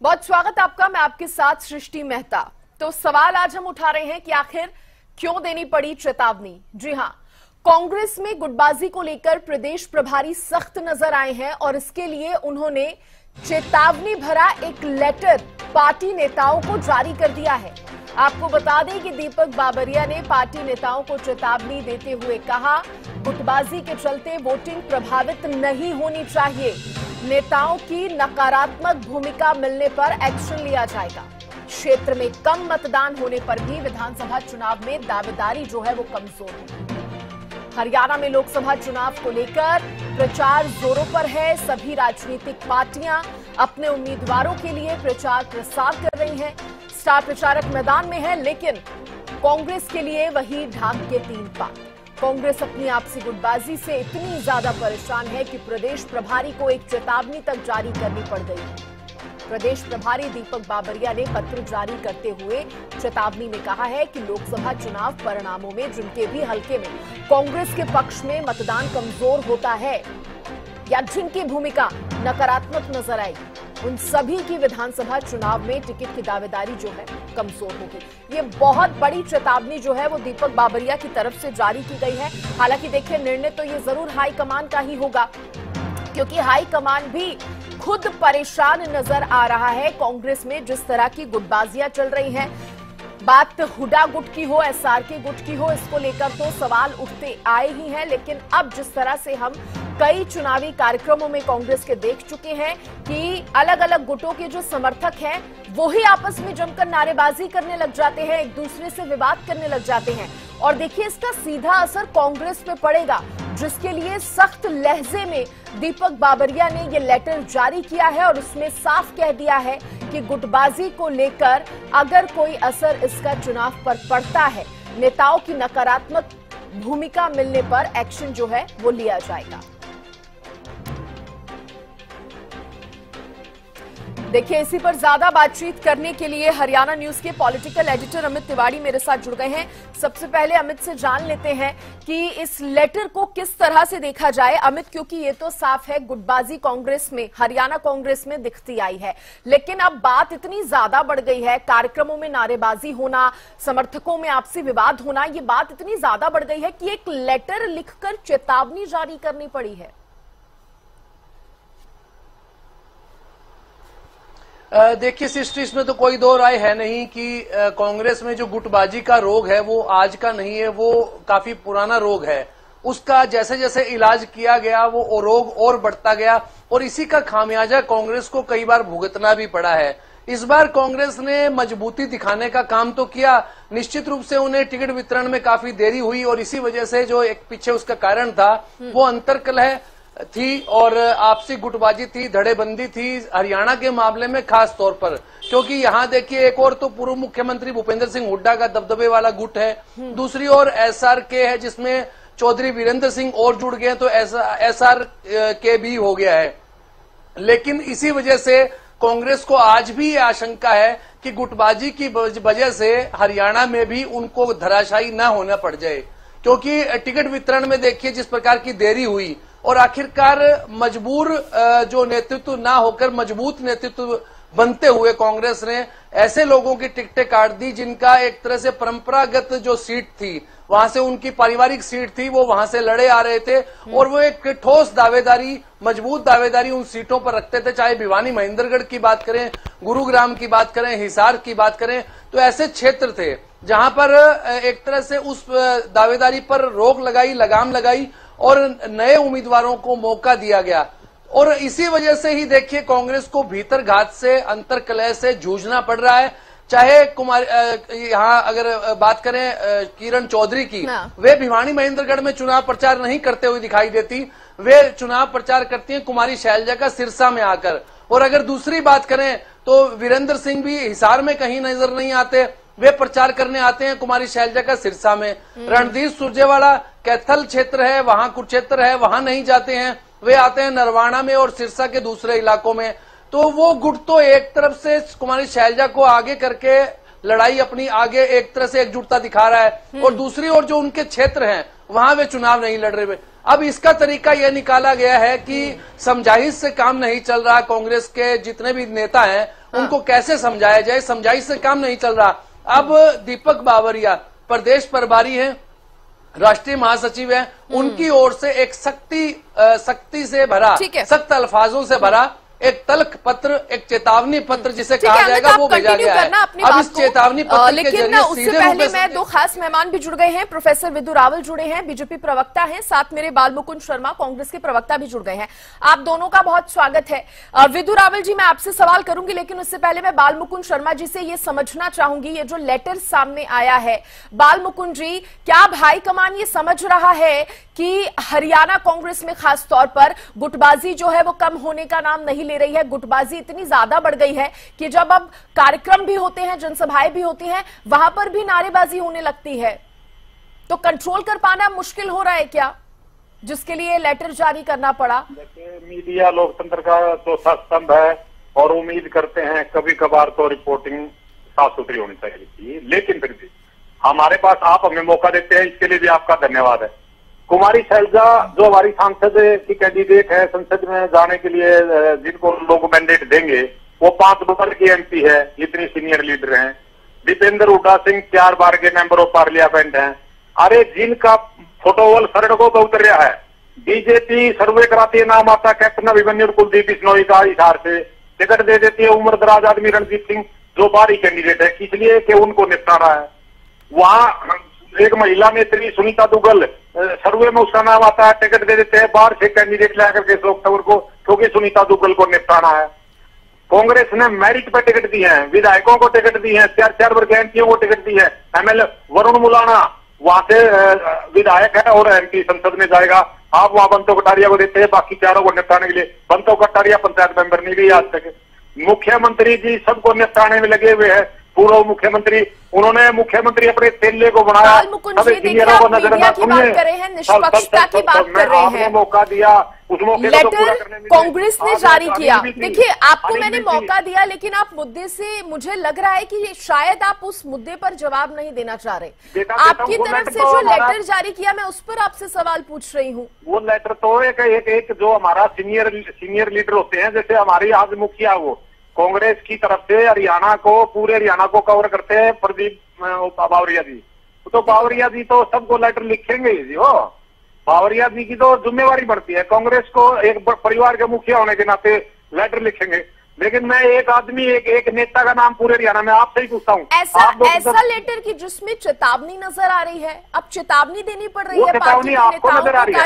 बहुत स्वागत आपका। मैं आपके साथ सृष्टि मेहता। तो सवाल आज हम उठा रहे हैं कि आखिर क्यों देनी पड़ी चेतावनी। जी हां, कांग्रेस में गुटबाजी को लेकर प्रदेश प्रभारी सख्त नजर आए हैं और इसके लिए उन्होंने चेतावनी भरा एक लेटर पार्टी नेताओं को जारी कर दिया है। आपको बता दें कि दीपक बाबरिया ने पार्टी नेताओं को चेतावनी देते हुए कहा, गुटबाजी के चलते वोटिंग प्रभावित नहीं होनी चाहिए। नेताओं की नकारात्मक भूमिका मिलने पर एक्शन लिया जाएगा। क्षेत्र में कम मतदान होने पर भी विधानसभा चुनाव में दावेदारी जो है वो कमजोर है। हरियाणा में लोकसभा चुनाव को लेकर प्रचार जोरों पर है। सभी राजनीतिक पार्टियां अपने उम्मीदवारों के लिए प्रचार प्रसार कर रही हैं। स्टार प्रचारक मैदान में है, लेकिन कांग्रेस के लिए वही ढाक के 3 पात। कांग्रेस अपनी आपसी गुटबाजी से इतनी ज्यादा परेशान है कि प्रदेश प्रभारी को एक चेतावनी तक जारी करनी पड़ गई है। प्रदेश प्रभारी दीपक बाबरिया ने पत्र जारी करते हुए चेतावनी में कहा है कि लोकसभा चुनाव परिणामों में जिनके भी हलके में कांग्रेस के पक्ष में मतदान कमजोर होता है या जिनकी भूमिका नकारात्मक नजर आई, उन सभी की विधानसभा चुनाव में टिकट की दावेदारी जो है कमजोर होगी। ये बहुत बड़ी चेतावनी जो है वो दीपक बाबरिया की तरफ से जारी की गई है। हालांकि देखिए, निर्णय तो ये जरूर हाईकमान का ही होगा, क्योंकि हाईकमान भी खुद परेशान नजर आ रहा है। कांग्रेस में जिस तरह की गुटबाजियां चल रही हैं, बात हुडा गुट की हो, एसआरके गुट की हो, इसको लेकर तो सवाल उठते आए ही हैं। लेकिन अब जिस तरह से हम कई चुनावी कार्यक्रमों में कांग्रेस के देख चुके हैं कि अलग अलग गुटों के जो समर्थक हैं वो ही आपस में जमकर नारेबाजी करने लग जाते हैं, एक दूसरे से विवाद करने लग जाते हैं। और देखिए, इसका सीधा असर कांग्रेस पे पड़ेगा, जिसके लिए सख्त लहजे में दीपक बाबरिया ने ये लेटर जारी किया है और उसमें साफ कह दिया है कि गुटबाजी को लेकर अगर कोई असर इसका चुनाव पर पड़ता है, नेताओं की नकारात्मक भूमिका मिलने पर एक्शन जो है वो लिया जाएगा। देखिए, इसी पर ज्यादा बातचीत करने के लिए हरियाणा न्यूज के पॉलिटिकल एडिटर अमित तिवारी मेरे साथ जुड़ गए हैं। सबसे पहले अमित से जान लेते हैं कि इस लेटर को किस तरह से देखा जाए। अमित, क्योंकि ये तो साफ है गुटबाजी कांग्रेस में, हरियाणा कांग्रेस में दिखती आई है, लेकिन अब बात इतनी ज्यादा बढ़ गई है, कार्यक्रमों में नारेबाजी होना, समर्थकों में आपसी विवाद होना, ये बात इतनी ज्यादा बढ़ गई है कि एक लेटर लिखकर चेतावनी जारी करनी पड़ी है। देखिए सृष्टि, इसमें तो कोई दो राय है नहीं कि कांग्रेस में जो गुटबाजी का रोग है वो आज का नहीं है, वो काफी पुराना रोग है। उसका जैसे जैसे इलाज किया गया वो रोग और बढ़ता गया और इसी का खामियाजा कांग्रेस को कई बार भुगतना भी पड़ा है। इस बार कांग्रेस ने मजबूती दिखाने का काम तो किया, निश्चित रूप से उन्हें टिकट वितरण में काफी देरी हुई और इसी वजह से जो एक पीछे उसका कारण था वो अंतर्कलह थी और आपसी गुटबाजी थी, धड़ेबंदी थी हरियाणा के मामले में खास तौर पर। क्योंकि यहाँ देखिए, एक और तो पूर्व मुख्यमंत्री भूपेंद्र सिंह हुड्डा का दबदबे वाला गुट है, दूसरी ओर एसआरके है जिसमें चौधरी वीरेंद्र सिंह और जुड़ गए, तो एसआरके भी हो गया है। लेकिन इसी वजह से कांग्रेस को आज भी ये आशंका है कि गुटबाजी की वजह से हरियाणा में भी उनको धराशायी न होना पड़ जाए, क्योंकि टिकट वितरण में देखिए जिस प्रकार की देरी हुई और आखिरकार मजबूर जो नेतृत्व ना होकर मजबूत नेतृत्व बनते हुए कांग्रेस ने ऐसे लोगों की टिकटें काट दी जिनका एक तरह से परंपरागत जो सीट थी, वहां से उनकी पारिवारिक सीट थी, वो वहां से लड़े आ रहे थे और वो एक ठोस दावेदारी, मजबूत दावेदारी उन सीटों पर रखते थे। चाहे भिवानी महेंद्रगढ़ की बात करें, गुरुग्राम की बात करें, हिसार की बात करें, तो ऐसे क्षेत्र थे जहां पर एक तरह से उस दावेदारी पर रोक लगाई, लगाम लगाई और नए उम्मीदवारों को मौका दिया गया। और इसी वजह से ही देखिए कांग्रेस को भीतर घात से, अंतर्कलह से जूझना पड़ रहा है। चाहे कुमार यहाँ अगर बात करें किरण चौधरी की, वे भिवानी महेंद्रगढ़ में चुनाव प्रचार नहीं करते हुए दिखाई देती, वे चुनाव प्रचार करती हैं कुमारी शैलजा का सिरसा में आकर। और अगर दूसरी बात करें तो वीरेंद्र सिंह भी हिसार में कहीं नजर नहीं आते, वे प्रचार करने आते हैं कुमारी शैलजा का सिरसा में। रणदीप सुरजेवाला कैथल क्षेत्र है, वहां कुरुक्षेत्र है, वहां नहीं जाते हैं, वे आते हैं नरवाना में और सिरसा के दूसरे इलाकों में। तो वो गुट तो एक तरफ से कुमारी शैलजा को आगे करके लड़ाई अपनी आगे एक तरह से एकजुटता दिखा रहा है और दूसरी ओर जो उनके क्षेत्र हैं वहां वे चुनाव नहीं लड़ रहे। अब इसका तरीका यह निकाला गया है कि समझाइश से काम नहीं चल रहा, कांग्रेस के जितने भी नेता हैं उनको कैसे समझाया जाए, समझाइश से काम नहीं चल रहा। अब दीपक बावरिया प्रदेश प्रभारी हैं, राष्ट्रीय महासचिव है, उनकी ओर से एक सख्ती से भरा, सख्त अल्फाजों से भरा एक तल्ख पत्र, एक चेतावनी पत्र जिसे कहा जाएगा वो भेजा गया है। अब इस चेतावनी पत्र के जरिए उससे पहले मैं दो खास मेहमान भी जुड़ गए हैं। प्रोफेसर विदु रावल जुड़े हैं, बीजेपी प्रवक्ता हैं, साथ मेरे बाल मुकुंद शर्मा कांग्रेस के प्रवक्ता भी जुड़ गए हैं। आप दोनों का बहुत स्वागत है। विदु रावल जी, मैं आपसे सवाल करूंगी, लेकिन उससे पहले मैं बाल मुकुंद शर्मा जी से ये समझना चाहूंगी, ये जो लेटर सामने आया है, बाल मुकुंद जी, क्या हाईकमान ये समझ रहा है कि हरियाणा कांग्रेस में खास तौर पर गुटबाजी जो है वो कम होने का नाम नहीं ले रही है? गुटबाजी इतनी ज्यादा बढ़ गई है कि जब अब कार्यक्रम भी होते हैं, जनसभाएं भी होती हैं, वहां पर भी नारेबाजी होने लगती है, तो कंट्रोल कर पाना मुश्किल हो रहा है क्या, जिसके लिए लेटर जारी करना पड़ा? देखिए, मीडिया लोकतंत्र का चौथा स्तंभ है और उम्मीद करते हैं कभी कभार तो रिपोर्टिंग साफ सुथरी होनी चाहिए, लेकिन फिर भी हमारे पास आप हमें मौका देते हैं, इसके लिए भी आपका धन्यवाद है। कुमारी शैलजा जो हमारी सांसद की कैंडिडेट है संसद में जाने के लिए, जिनको लोग मैंडेट देंगे, वो 5 नंबर की एमपी है, इतनी सीनियर लीडर हैं। दीपेंद्र हुड्डा सिंह 4 बार के मेंबर ऑफ पार्लियामेंट हैं। अरे जिनका फोटोवॉल सड़कों पर उतर रहा है, बीजेपी सर्वे कराती है, नाम आता कैप्टन अभिमन्यु और कुलदीप बिश्नोई का इशार से टिकट दे देती है उम्र दराज आदमी रणजीत सिंह जो बाहरी कैंडिडेट है, इसलिए कि उनको निपटाना है। वहां एक महिला नेत्री सुनीता दुग्गल, सर्वे में उसका नाम आता है, टिकट दे देते हैं बाहर से कैंडिडेट लाकर के अक्टूबर को, क्योंकि सुनीता दुग्गल को निपटाना है। कांग्रेस ने मेरिट पे टिकट दी है, विधायकों को टिकट दी है, 4 वर्ग एमपीओ को टिकट दी है। एमएलए वरुण मुलाना वहां से विधायक है और एमपी संसद में जाएगा, आप वहां बंतो कटारिया को देते हैं, बाकी चारों को निपटाने के लिए। बंतो कटारिया पंचायत मेंबर नहीं गई आज तक। मुख्यमंत्री जी सबको निपटाने में लगे हुए हैं, पूर्व मुख्यमंत्री, उन्होंने मुख्यमंत्री अपने तेले को बनाया, सीनियरों को नजरअंदाज किया, निष्पक्षता की बात कर रहे हैं, मौका दिया, उस मौके लेटर कांग्रेस ने जारी किया। देखिए, आपको मैंने मौका दिया, लेकिन आप मुद्दे से, मुझे लग रहा है कि शायद आप उस मुद्दे पर जवाब नहीं देना चाह रहे। आपकी तरफ से जो लेटर जारी किया, मैं उस पर आपसे सवाल पूछ रही हूँ। वो लेटर तो एक जो हमारा सीनियर लीडर होते हैं, जैसे हमारी आज मुखिया, वो कांग्रेस की तरफ से हरियाणा को, पूरे हरियाणा को कवर करते हैं प्रदीप बावरिया जी, तो बावरिया जी तो सबको लेटर लिखेंगे जी। वो बावरिया जी की तो जिम्मेवारी बढ़ती है, कांग्रेस को एक परिवार के मुखिया होने के नाते लेटर लिखेंगे। लेकिन मैं एक आदमी, एक नेता का नाम पूरे हरियाणा में आपसे ही पूछता हूँ, ऐसा लेटर की जिसमें चेतावनी नजर आ रही है, अब चेतावनी देनी पड़ रही है चेतावनी आपको नजर आ रही है,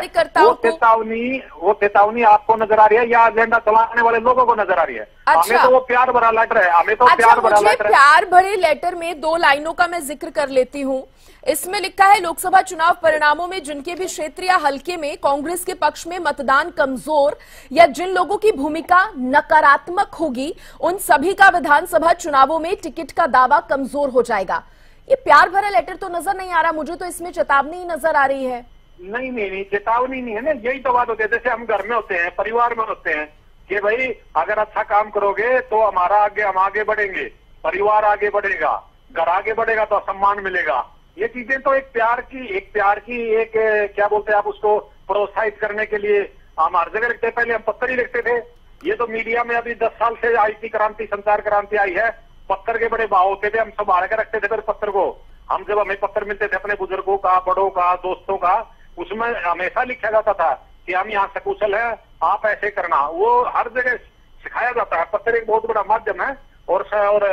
वो चेतावनी आपको नजर आ रही है या एजेंडा चलाने वाले लोगों को नजर आ रही है? हमें तो वो प्यार भरा लेटर है, हमें तो प्यार भरा लेटर है। प्यार भरे लेटर में 2 लाइनों का मैं जिक्र कर लेती हूँ। इसमें लिखा है, लोकसभा चुनाव परिणामों में जिनके भी क्षेत्र या हलके में कांग्रेस के पक्ष में मतदान कमजोर या जिन लोगों की भूमिका नकारात्मक होगी, उन सभी का विधानसभा चुनावों में टिकट का दावा कमजोर हो जाएगा। ये प्यार भरा लेटर तो नजर नहीं आ रहा, मुझे तो इसमें चेतावनी ही नजर आ रही है। नहीं, चेतावनी नहीं है ना, यही तो बात होती है। जैसे हम घर में होते हैं, परिवार में होते हैं कि भाई अगर अच्छा काम करोगे तो हम आगे बढ़ेंगे, परिवार आगे बढ़ेगा, घर आगे बढ़ेगा तो सम्मान मिलेगा। ये चीजें तो एक प्यार की क्या बोलते हैं आप उसको, प्रोत्साहित करने के लिए हम हर जगह लिखते। पहले हम पत्र ही लिखते थे, ये तो मीडिया में अभी 10 साल से आईटी क्रांति, संचार क्रांति आई है। पत्थर के बड़े भाव होते थे, हम संभाल के रखते थे फिर पत्थर को। हम जब हमें पत्र मिलते थे अपने बुजुर्गों का, बड़ों का, दोस्तों का, उसमें हमेशा लिखा जाता था कि हम यहाँ सकुशल हैं, आप ऐसे करना। वो हर जगह सिखाया जाता है। पत्र एक बहुत बड़ा माध्यम है और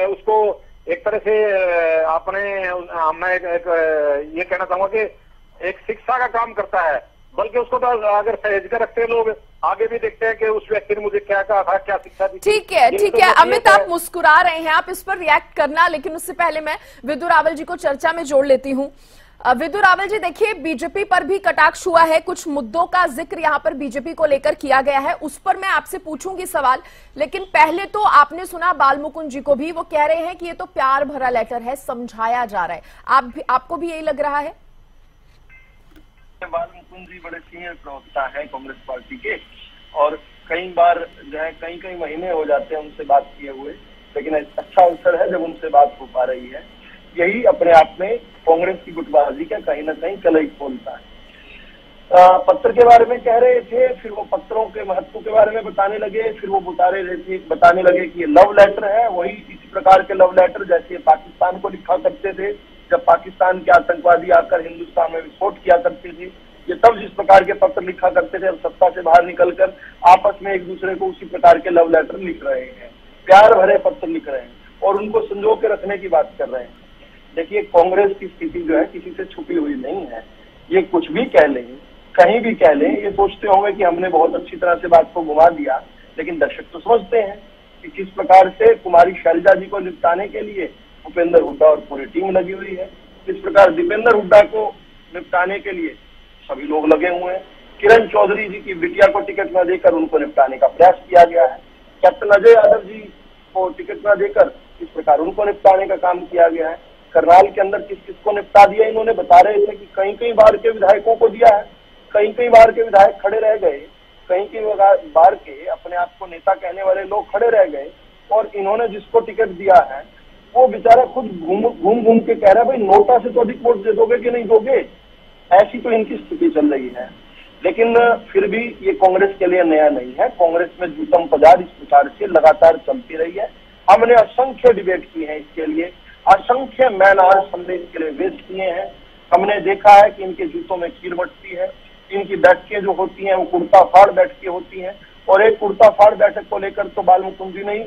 उसको एक तरह से मैं ये कहना चाहूंगा कि एक शिक्षा का काम करता है, बल्कि उसको तो अगर सहेज कर रखते हैं लोग, आगे भी देखते हैं कि उस व्यक्ति ने मुझे क्या कहा था, क्या शिक्षा दी। ठीक है अमित, आप मुस्कुरा रहे हैं, आप इस पर रिएक्ट करना, लेकिन उससे पहले मैं विदु रावल जी को चर्चा में जोड़ लेती हूँ। विदु रावल जी, देखिए, बीजेपी पर भी कटाक्ष हुआ है, कुछ मुद्दों का जिक्र यहाँ पर बीजेपी को लेकर किया गया है, उस पर मैं आपसे पूछूंगी सवाल, लेकिन पहले तो आपने सुना बाल मुकुंद जी को भी, वो कह रहे हैं कि ये तो प्यार भरा लेटर है, समझाया जा रहा है। आपको भी यही लग रहा है? बाल मुकुंद जी बड़े सीनियर प्रवक्ता है कांग्रेस पार्टी के, और कई बार जो है कई महीने हो जाते हैं उनसे बात किए हुए, लेकिन अच्छा अवसर है जब उनसे बात हो पा रही है। यही अपने आप में कांग्रेस की गुटबाजी का कहीं ना कहीं कलई खोलता है। पत्र के बारे में कह रहे थे, फिर वो पत्रों के महत्व के बारे में बताने लगे, फिर वो बताने लगे कि ये लव लेटर है, वही इसी प्रकार के लव लेटर जैसे पाकिस्तान को लिखा करते थे जब पाकिस्तान के आतंकवादी आकर हिंदुस्तान में विस्फोट किया करते थे। ये तब जिस प्रकार के पत्र लिखा करते थे, अब सत्ता से बाहर निकलकर आपस में एक दूसरे को उसी प्रकार के लव लेटर लिख रहे हैं, प्यार भरे पत्र लिख रहे हैं और उनको संजो के रखने की बात कर रहे हैं। देखिए, कांग्रेस की स्थिति जो है किसी से छुपी हुई नहीं है। ये कुछ भी कह लें, कहीं भी कह लें, ये सोचते होंगे कि हमने बहुत अच्छी तरह से बात को घुमा दिया, लेकिन दर्शक तो समझते हैं कि किस प्रकार से कुमारी शैलजा जी को निपटाने के लिए भूपेंद्र हुड्डा और पूरी टीम लगी हुई है, किस प्रकार दीपेंद्र हुड्डा को निपटाने के लिए सभी लोग लगे हुए हैं। किरण चौधरी जी की बिटिया को टिकट न देकर उनको निपटाने का प्रयास किया गया है। कैप्टन अजय यादव जी को टिकट न देकर इस प्रकार उनको निपटाने का काम किया गया है। करनाल के अंदर किस किस को निपटा दिया, इन्होंने बता रहे थे कि कई कई बार के विधायकों को दिया है, कई कई बार के विधायक खड़े रह गए, कई कई बार के अपने आप को नेता कहने वाले लोग खड़े रह गए और इन्होंने जिसको टिकट दिया है वो बेचारा खुद घूम के कह रहा है, भाई नोटा से तो अधिक वोट दे दोगे कि नहीं दोगे। ऐसी तो इनकी स्थिति चल रही है। लेकिन फिर भी ये कांग्रेस के लिए नया नहीं है। कांग्रेस में जूतम पजार इस प्रकार से लगातार चलती रही है। हमने असंख्य डिबेट की है इसके लिए, असंख्य मैन आवर्स हमने इसके लिए वेस्ट किए हैं। हमने देखा है कि इनके जूतों में कील बटती है, इनकी बैठकें जो होती हैं वो कुर्ता फाड़ बैठकें होती हैं। और एक कुर्ता फाड़ बैठक को लेकर तो बालमुकुंद जी नहीं,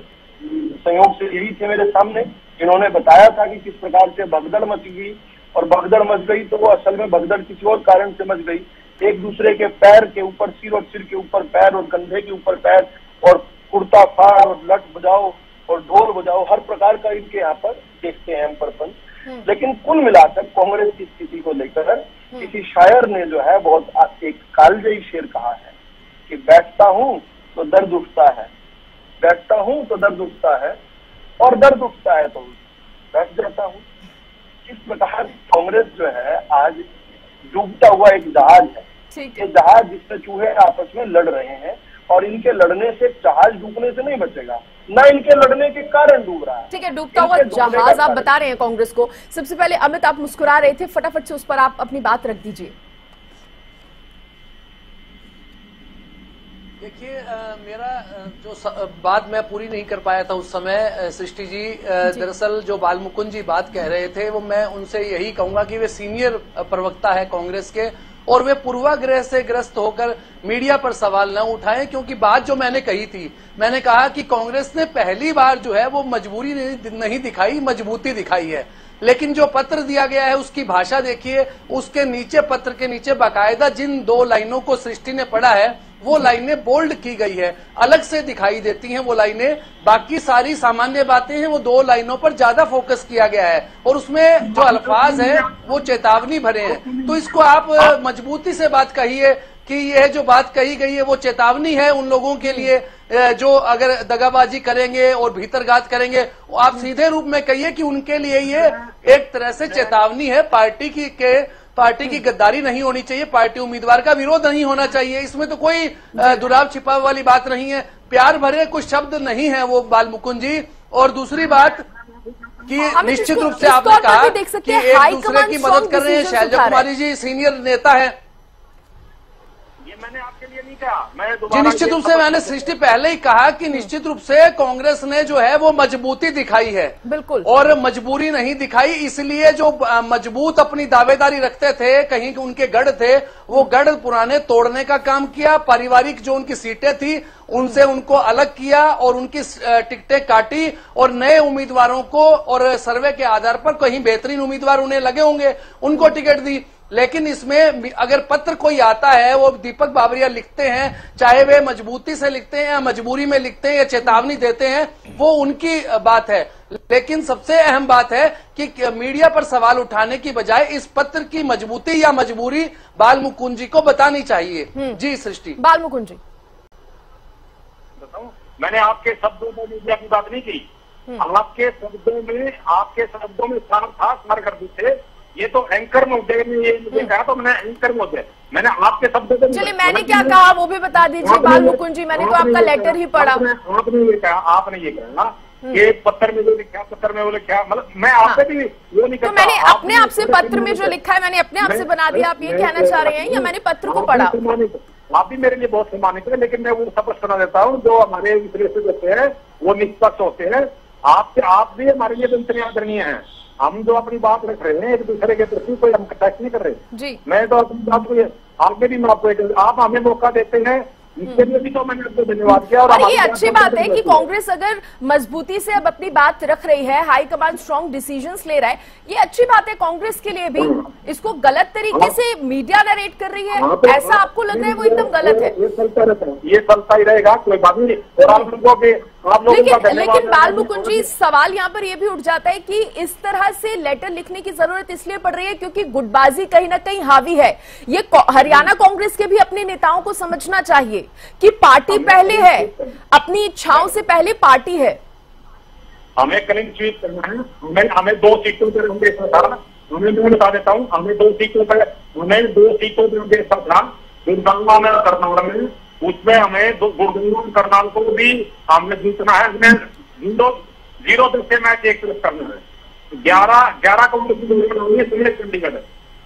संयोग से यही थे मेरे सामने, इन्होंने बताया था कि किस प्रकार से भगदड़ मच गई। और भगदड़ मच गई तो वो असल में भगदड़ किसी और कारण से मच गई। एक दूसरे के पैर के ऊपर सिर और सिर के ऊपर पैर और कंधे के ऊपर पैर और कुर्ता फाड़ और लट बजाओ और ढोल बजाओ, हर प्रकार का इनके यहाँ पर देखते हैं हम परपंच। लेकिन कुल मिलाकर कांग्रेस की स्थिति को लेकर किसी शायर ने जो है बहुत एक कालजयी शेर कहा है कि बैठता हूं तो दर्द उठता है, बैठता हूं तो दर्द उठता है और दर्द उठता है तो बैठ जाता हूं। इस प्रकार कांग्रेस जो है आज डूबता हुआ एक जहाज है। ये जहाज जिसमें चूहे आपस में लड़ रहे हैं और इनके लड़ने से जहाज डूबने से नहीं बचेगा, ना इनके लड़ने के कारण डूब रहा है। ठीक है, डूबता हुआ जहाज आप बता रहे हैं कांग्रेस को। सबसे पहले अमित, आप मुस्कुरा रहे थे, फटाफट से उस पर आप अपनी बात रख दीजिए। देखिए, मेरा जो बात मैं पूरी नहीं कर पाया था उस समय, सृष्टि जी, दरअसल जो बालमुकुंद जी बात कह रहे थे वो मैं उनसे यही कहूंगा कि वे सीनियर प्रवक्ता है कांग्रेस के और वे पूर्वाग्रह से ग्रस्त होकर मीडिया पर सवाल न उठाएं, क्योंकि बात जो मैंने कही थी, मैंने कहा कि कांग्रेस ने पहली बार जो है वो मजबूरी नहीं दिखाई, मजबूती दिखाई है। लेकिन जो पत्र दिया गया है उसकी भाषा देखिए, उसके नीचे, पत्र के नीचे बाकायदा जिन दो लाइनों को सृष्टि ने पढ़ा है वो लाइनें बोल्ड की गई है, अलग से दिखाई देती हैं वो लाइनें। बाकी सारी सामान्य बातें हैं, वो दो लाइनों पर ज्यादा फोकस किया गया है और उसमें जो अल्फाज है वो चेतावनी भरे हैं। तो इसको आप मजबूती से बात कहिए कि यह जो बात कही गई है वो चेतावनी है उन लोगों के लिए जो अगर दगाबाजी करेंगे और भीतरघात करेंगे। आप सीधे रूप में कहिए कि उनके लिए ये एक तरह से चेतावनी है। पार्टी की गद्दारी नहीं होनी चाहिए, पार्टी उम्मीदवार का विरोध नहीं होना चाहिए, इसमें तो कोई दुराव छिपाव वाली बात नहीं है। प्यार भरे कुछ शब्द नहीं है वो बालमुकुंद जी। और दूसरी बात कि निश्चित रूप से आपने कहा कि एक दूसरे की मदद कर रहे हैं। शैलजा कुमारी जी सीनियर नेता है, मैंने आपके लिए नहीं कहा। जी निश्चित रूप से मैंने सृष्टि पहले ही कहा कि निश्चित रूप से कांग्रेस ने जो है वो मजबूती दिखाई है, बिल्कुल, और मजबूरी नहीं दिखाई। इसलिए जो मजबूत अपनी दावेदारी रखते थे, कहीं उनके गढ़ थे, वो गढ़ पुराने तोड़ने का काम किया। पारिवारिक जो उनकी सीटें थी उनसे उनको अलग किया और उनकी टिकटें काटी और नए उम्मीदवारों को, और सर्वे के आधार पर कहीं बेहतरीन उम्मीदवार उन्हें लगे होंगे, उनको टिकट दी। लेकिन इसमें अगर पत्र कोई आता है, वो दीपक बाबरिया लिखते हैं, चाहे वे मजबूती से लिखते हैं या मजबूरी में लिखते हैं या चेतावनी देते हैं, वो उनकी बात है। लेकिन सबसे अहम बात है कि मीडिया पर सवाल उठाने की बजाय इस पत्र की मजबूती या मजबूरी बालमुकुंद जी को बतानी चाहिए। जी सृष्टि। बालमुकुंद जी, बताऊं, मैंने आपके शब्दों में मीडिया की बात नहीं की। आपके शब्दों में सार कर दी थे। ये तो एंकर मुद्दे ने ये मुझे कहा, तो मैंने एंकर मुद्दे, मैंने आपके शब्दों को, चलिए मैंने क्या कहा वो भी बता दीजिए बालमुकुंद जी। मैंने तो आपका लेटर ही पढ़ा। आपने ये कहा ये पत्र में जो लिखा, पत्र में वो लिखा, मतलब मैं आप पे भी वो नहीं करता। तो मैंने अपने आप से पत्र में जो लिखा है मैंने अपने आप से बना दिया, आप ये कहना चाह रहे हैं, या मैंने पत्र को पढ़ा? आप भी मेरे लिए बहुत सम्मानित है, लेकिन मैं वो स्पष्ट करना देता हूँ, जो हमारे विश्लेषक होते हैं वो निष्पक्ष होते हैं। आप भी हमारे लिए इतने आदरणीय हैं। हम जो अपनी बात रख रहे हैं एक दूसरे के प्रति, कोई हम टैक्स नहीं कर रहे जी। मैं तो अपनी बात को आगे भी मैं आपको, आप हमें मौका देते हैं, इसके लिए भी तो मैंने आपको धन्यवाद किया। और ये अच्छी बात है कि कांग्रेस अगर मजबूती से अब अपनी बात रख रही है, हाईकमान स्ट्रॉन्ग डिसीजंस ले रहा है, ये अच्छी बात है कांग्रेस के लिए भी। इसको गलत तरीके से मीडिया नरेट कर रही है, ऐसा आपको लग रहा है वो एकदम गलत है? ये चलता रहता है, ये चलता ही रहेगा, कोई बात नहीं। और आप लोगों के लेकिन बाल मुकुंद जी, सवाल यहाँ पर यह भी उठ जाता है कि इस तरह से लेटर लिखने की जरूरत इसलिए पड़ रही है क्योंकि गुटबाजी कहीं ना कहीं हावी है। ये हरियाणा कांग्रेस के भी अपने नेताओं को समझना चाहिए कि पार्टी पहले है, अपनी इच्छाओं से पहले पार्टी है। हमें क्लीन स्वीप करना है, हमें 2 सीटों पर हम देखा था, मैं बता देता हूँ, हमें 2 सीटों पर देखा था, गुड़गांव में और करनाल में। उसमें हमें गुड़गांव करनाल को भी हमने जीतना है, हमें 0-10 से मैच एक तरफ करना है। 11 कांग्रेस की चंडीगढ़,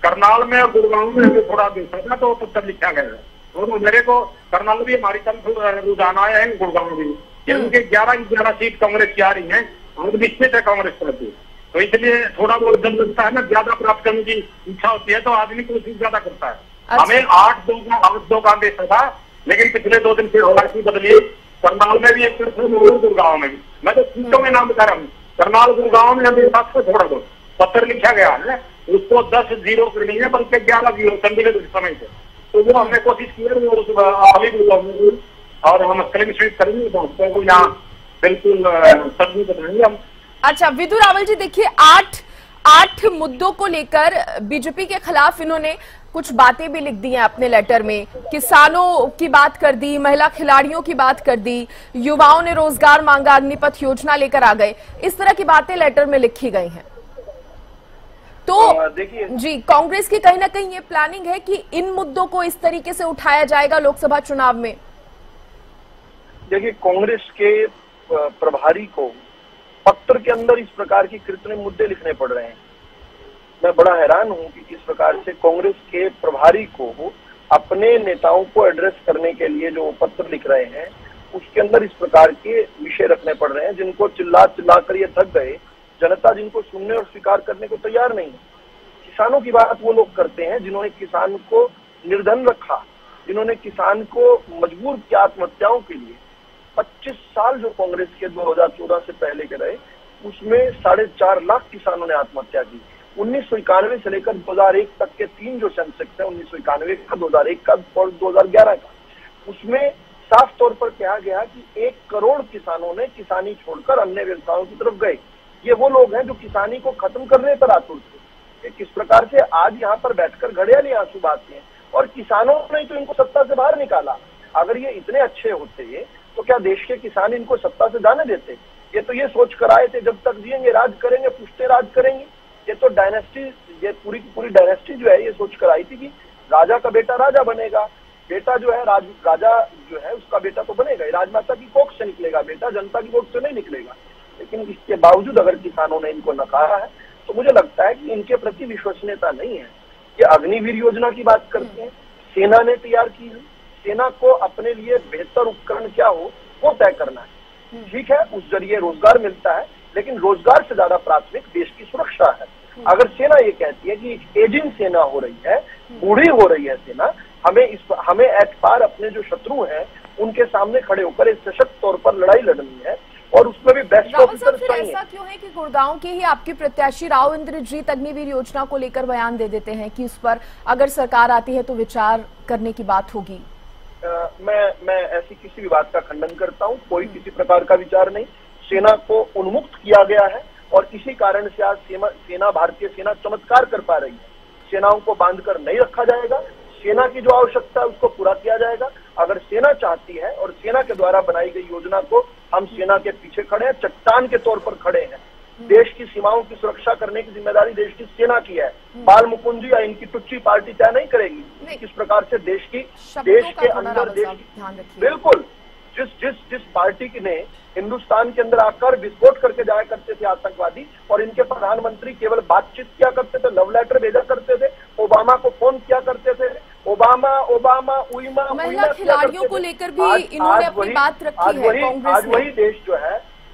करनाल में और गुड़गांव में हमें थोड़ा देखा था, तो पत्र लिखा गया है। और मेरे को करनाल भी हमारी तरफ रुझान आया है, गुड़गांव भी, क्योंकि 11 सीट कांग्रेस की आ रही है और निश्चित है कांग्रेस करती। तो इसलिए थोड़ा बहुत जब लगता है ना, ज्यादा प्राप्त करने की इच्छा होती है तो आदमी कोशिश ज्यादा करता है। हमें 8-2 का आदेश था, लेकिन पिछले 2 दिन से हालांकि बदली। करनाल में भी एक तरफ है, गुड़गांव में भी। मैं तो सीटों में नाम बता रहा हूँ, करनाल गुड़गांव में हमें साथ को थोड़ा बहुत पत्र लिखा गया है, उसको 10-0 करनी है, बल्कि 11-0 चंडीगढ़ समय से। तो वो हमने कोशिश की है, और हम क्लीन स्वीप करेंगे, तो यहाँ बिल्कुल सभी बताएंगे हम। अच्छा विदु रावल जी, देखिए 8 मुद्दों को लेकर बीजेपी के खिलाफ इन्होंने कुछ बातें भी लिख दी हैं अपने लेटर में। किसानों की बात कर दी, महिला खिलाड़ियों की बात कर दी, युवाओं ने रोजगार मांगा, अग्निपथ योजना लेकर आ गए, इस तरह की बातें लेटर में लिखी गई हैं। तो देखिए जी, कांग्रेस की कहीं ना कहीं ये प्लानिंग है कि इन मुद्दों को इस तरीके से उठाया जाएगा लोकसभा चुनाव में। देखिए, कांग्रेस के प्रभारी को पत्र के अंदर इस प्रकार की कृत्रिम मुद्दे लिखने पड़ रहे हैं। मैं बड़ा हैरान हूं कि किस प्रकार से कांग्रेस के प्रभारी को अपने नेताओं को एड्रेस करने के लिए जो पत्र लिख रहे हैं, उसके अंदर इस प्रकार के विषय रखने पड़ रहे हैं जिनको चिल्ला कर ये थक गए। जनता जिनको सुनने और स्वीकार करने को तैयार नहीं है। किसानों की बात वो लोग करते हैं जिन्होंने किसान को निर्धन रखा, जिन्होंने किसान को मजबूर किया आत्महत्याओं के लिए। 25 साल जो कांग्रेस के 2014 से पहले के रहे, उसमें 4.5 लाख किसानों ने आत्महत्या की। 1991 से लेकर 2001 तक के 3 जो सेंसेक्स है, 1991 का, 2001 का और 2011 का, उसमें साफ तौर पर कहा गया कि 1 करोड़ किसानों ने किसानी छोड़कर अन्य व्यवसायों की तरफ गए। ये वो लोग हैं जो किसानी को खत्म करने पर आतुर थे। किस प्रकार से आज यहाँ पर बैठकर घड़ियाली आंसू बहाते हैं, और किसानों ने तो इनको सत्ता से बाहर निकाला। अगर ये इतने अच्छे होते तो क्या देश के किसान इनको सत्ता से जाने देते? ये तो ये सोच कर आए थे जब तक जिएंगे राज करेंगे, पुश्ते राज करेंगे। ये तो डायनेस्टी, ये पूरी की पूरी डायनेस्टी जो है ये सोच कर आई थी कि राजा का बेटा राजा बनेगा, बेटा जो है राजा जो है उसका बेटा तो बनेगा, राजमाता की कोख से निकलेगा बेटा, जनता की कोख से नहीं निकलेगा। लेकिन इसके बावजूद अगर किसानों ने इनको नकारा है तो मुझे लगता है कि इनके प्रति विश्वसनीयता नहीं है। ये अग्निवीर योजना की बात करते हैं, सेना ने तैयार की है। सेना को अपने लिए बेहतर उपकरण क्या हो वो तय करना है। ठीक है, उस जरिए रोजगार मिलता है, लेकिन रोजगार से ज्यादा प्राथमिक देश की सुरक्षा है। अगर सेना ये कहती है कि एजिंग सेना हो रही है, बूढ़ी हो रही है सेना, हमें एट पार अपने जो शत्रु हैं उनके सामने खड़े होकर एक सशक्त तौर पर लड़ाई लड़नी है, और उसमें भी बेस्ट ऑफिसर चाहिए। ऐसा क्यों है कि गुड़गांव के ही आपके प्रत्याशी राव इंद्रजीत अग्निवीर योजना को लेकर बयान दे देते हैं कि उस पर अगर सरकार आती है तो विचार करने की बात होगी? मैं ऐसी किसी भी बात का खंडन करता हूं। कोई किसी प्रकार का विचार नहीं। सेना को उन्मुक्त किया गया है और इसी कारण से आज सेना, भारतीय सेना चमत्कार कर पा रही है। सेनाओं को बांधकर नहीं रखा जाएगा, सेना की जो आवश्यकता है उसको पूरा किया जाएगा। अगर सेना चाहती है और सेना के द्वारा बनाई गई योजना को हम सेना के पीछे खड़े हैं, चट्टान के तौर पर खड़े हैं। देश की सीमाओं की सुरक्षा करने की जिम्मेदारी देश की सेना की है। बाल मुकुंद जी या इनकी टुच्ची पार्टी तय नहीं करेगी किस प्रकार से देश के अंदर बिल्कुल जिस पार्टी की ने हिंदुस्तान के अंदर आकर विस्फोट करके जाया करते थे आतंकवादी, और इनके प्रधानमंत्री केवल बातचीत किया करते थे, लव लेटर भेजा करते थे, ओबामा को फोन किया करते थे, ओबामा उइमा महिला खिलाड़ियों को लेकर भी इन्होंने अपनी बात रखी है कांग्रेस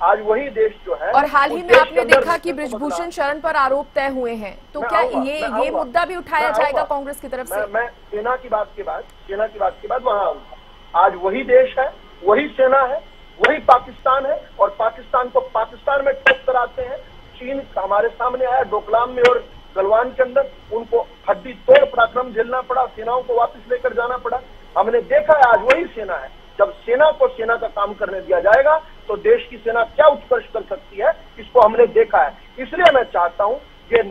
आज वही देश जो है और हाल ही में आपने देखा कि बृजभूषण शरण पर आरोप तय हुए हैं, तो क्या ये मुद्दा भी उठाया जाएगा कांग्रेस की तरफ से? मैं सेना की बात के बाद वहां आऊंगा। आज वही देश है, वही सेना है, वही पाकिस्तान है, और पाकिस्तान को पाकिस्तान में ठोक कर आते हैं। चीन हमारे सामने आया डोकलाम में और गलवान के अंदर, उनको हड्डी तोड़ पराक्रम झेलना पड़ा, सेनाओं को वापस लेकर जाना पड़ा। हमने देखा है आज वही सेना है। जब सेना को सेना का काम करने दिया जाएगा तो देश की सेना क्या उत्कर्ष कर सकती है, इसको हमने देखा है। इसलिए मैं चाहता हूं कि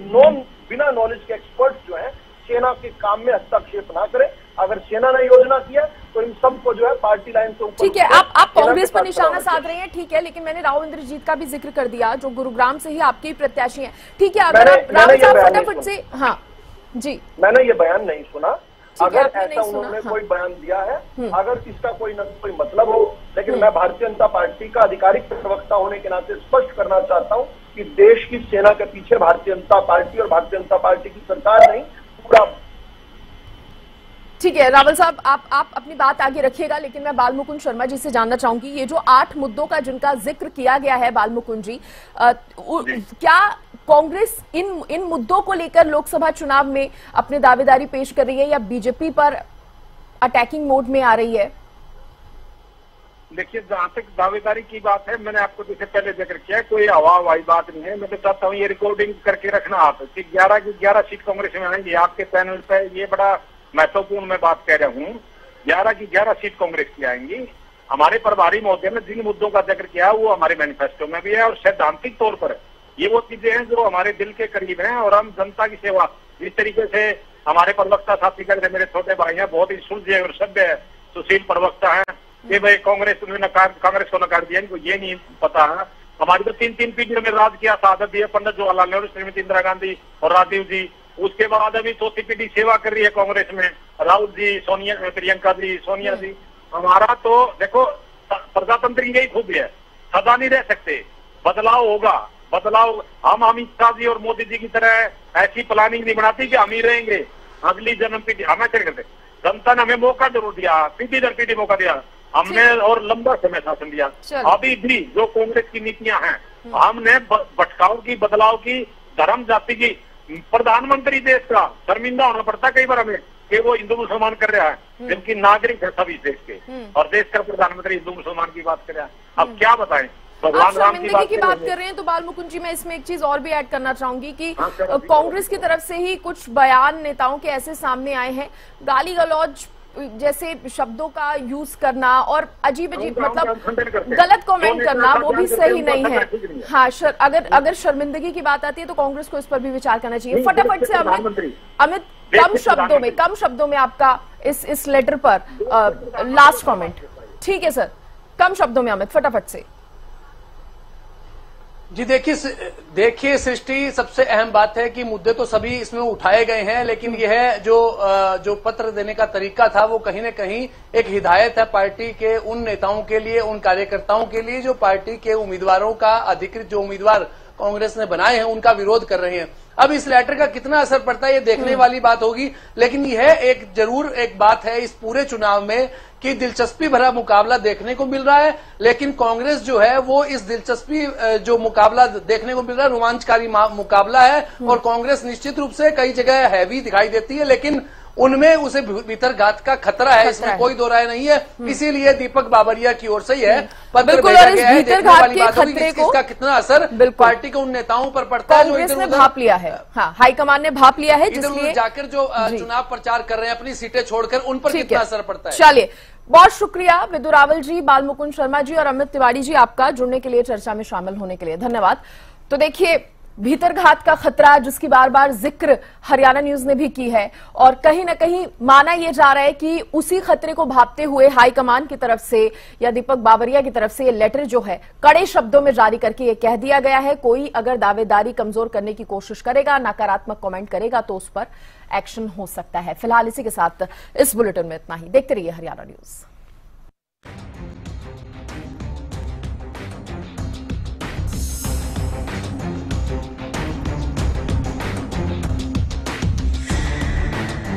बिना नॉलेज के एक्सपर्ट्स जो है सेना के काम में हस्तक्षेप ना करें। अगर सेना ने योजना किया तो इन सबको जो है पार्टी लाइन से ऊपर। ठीक है, आप कांग्रेस पर निशाना साध रहे हैं, ठीक है, लेकिन मैंने राव इंद्रजीत का भी जिक्र कर दिया जो गुरुग्राम से ही आपके ही प्रत्याशी हैं। ठीक है, अगर आप राव साहब फटाफट से। हाँ जी, मैंने ये बयान नहीं सुना। अगर ऐसा उन्होंने कोई बयान दिया है, अगर इसका कोई न कोई मतलब हो, लेकिन मैं भारतीय जनता पार्टी का आधिकारिक प्रवक्ता होने के नाते स्पष्ट करना चाहता हूं कि देश की सेना के पीछे भारतीय जनता पार्टी और भारतीय जनता पार्टी की सरकार नहीं, पूरा। ठीक है रावल साहब, आप अपनी बात आगे रखिएगा, लेकिन मैं बालमुकुंद शर्मा जी से जानना चाहूंगी ये जो 8 मुद्दों का जिनका जिक्र किया गया है बालमुकुंद जी, क्या कांग्रेस इन मुद्दों को लेकर लोकसभा चुनाव में अपने दावेदारी पेश कर रही है या बीजेपी पर अटैकिंग मोड में आ रही है? देखिए, जहां तक दावेदारी की बात है, मैंने आपको जैसे पहले जिक्र किया, कोई हवाई बात नहीं है। मैं तो चाहता हूँ ये रिकॉर्डिंग करके रखना आप कि 11 की 11 सीट कांग्रेस में आएंगी। आपके पैनल पे ये बड़ा महत्वपूर्ण मैं बात कह रहा हूँ, 11 की 11 सीट कांग्रेस की आएंगी। हमारे प्रभारी महोदय ने जिन मुद्दों का जिक्र किया वो हमारे मैनिफेस्टो में भी है, और सैद्धांतिक तौर पर ये वो चीजें हैं जो हमारे दिल के करीब हैं। और हम जनता की सेवा जिस तरीके से हमारे प्रवक्ता साथी कर रहे, मेरे छोटे भाई हैं, बहुत ही सुलझे और सभ्य है, सुशील प्रवक्ता है, कि भाई कांग्रेस को नकार दिया, इनको ये नहीं पता है। हमारी तो 3 पीढ़ियों में राज किया, शहादत दी है पंडित जवाहरलाल नेहरू, श्रीमती इंदिरा गांधी और राजीव जी। उसके बाद अभी 4थी पीढ़ी सेवा कर रही है कांग्रेस में, राहुल जी, सोनिया, प्रियंका जी, सोनिया जी। हमारा तो देखो प्रजातंत्र यही खूबी है, सदा नहीं रह सकते, बदलाव होगा। बदलाव हम अमित शाह जी और मोदी जी की तरह ऐसी प्लानिंग नहीं बनाती कि हम ही रहेंगे अगली जन्म पीढ़ी। हमें क्या करते, जनता ने हमें मौका जरूर दिया, पीढ़ी दर पीढ़ी मौका दिया हमने, और लंबा समय शासन दिया। अभी भी जो कांग्रेस की नीतियां हैं, हमने भटकाव की, बदलाव की, धर्म जाति की, प्रधानमंत्री देश का शर्मिंदा होना पड़ता कई बार हमें कि वो हिंदू मुसलमान कर रहा है, जिनकी नागरिक है सभी देश के, और देश का प्रधानमंत्री हिंदू मुसलमान की बात कर रहा है। अब क्या बताएं, भगवान राम की बात कर रहे हैं। तो बालमुकुंद जी, मैं इसमें एक चीज और भी ऐड करना चाहूंगी कि कांग्रेस की तरफ से ही कुछ बयान नेताओं के ऐसे सामने आए हैं, गाली गलौज जैसे शब्दों का यूज करना और अजीब मतलब गलत कमेंट करना, वो भी सही नहीं है। हाँ, अगर शर्मिंदगी की बात आती है तो कांग्रेस को इस पर भी विचार करना चाहिए। फटाफट से अमित कम शब्दों में आपका इस लेटर पर लास्ट कमेंट। ठीक है सर, कम शब्दों में अमित, फटाफट से। जी देखिए सृष्टि, सबसे अहम बात है कि मुद्दे तो सभी इसमें उठाए गए हैं, लेकिन यह जो पत्र देने का तरीका था वो कहीं न कहीं एक हिदायत है पार्टी के उन नेताओं के लिए, उन कार्यकर्ताओं के लिए जो पार्टी के उम्मीदवारों का, अधिकृत जो उम्मीदवार कांग्रेस ने बनाए हैं उनका विरोध कर रहे हैं। अब इस लेटर का कितना असर पड़ता है ये देखने वाली बात होगी, लेकिन यह जरूर एक बात है इस पूरे चुनाव में कि दिलचस्पी भरा मुकाबला देखने को मिल रहा है। लेकिन कांग्रेस जो है वो इस दिलचस्पी जो मुकाबला देखने को मिल रहा है, रोमांचकारी मुकाबला है, और कांग्रेस निश्चित रूप से कई जगह हैवी दिखाई देती है, लेकिन उनमें उसे भीतरघात का खतरा है, इसमें कोई दो राय नहीं है। इसीलिए दीपक बाबरिया की ओर से ही है पत्र भेजा गया है। देखने वाली बात होगी इसका कितना असर पार्टी के उन नेताओं पर पड़ता है जो कांग्रेस ने भाप लिया है। हाँ, हाईकमान ने भाप लिया है, जिसलिए जाकर जो चुनाव प्रचार कर रहे हैं अपनी सीटें छोड़कर, उन पर कितना असर पड़ता है। चलिए, बहुत शुक्रिया विदु रावल जी, बालमुकुंद शर्मा जी और अमित तिवारी जी, आपका जुड़ने के लिए, चर्चा में शामिल होने के लिए धन्यवाद। तो देखिए, भीतरघात का खतरा जिसकी बार बार जिक्र हरियाणा न्यूज ने भी की है, और कहीं ना कहीं माना यह जा रहा है कि उसी खतरे को भांपते हुए हाईकमान की तरफ से या दीपक बाबरिया की तरफ से ये लेटर जो है कड़े शब्दों में जारी करके ये कह दिया गया है, कोई अगर दावेदारी कमजोर करने की कोशिश करेगा, नकारात्मक कमेंट करेगा तो उस पर एक्शन हो सकता है। फिलहाल इसी के साथ इस बुलेटिन में इतना ही। देखते रहिए हरियाणा न्यूज।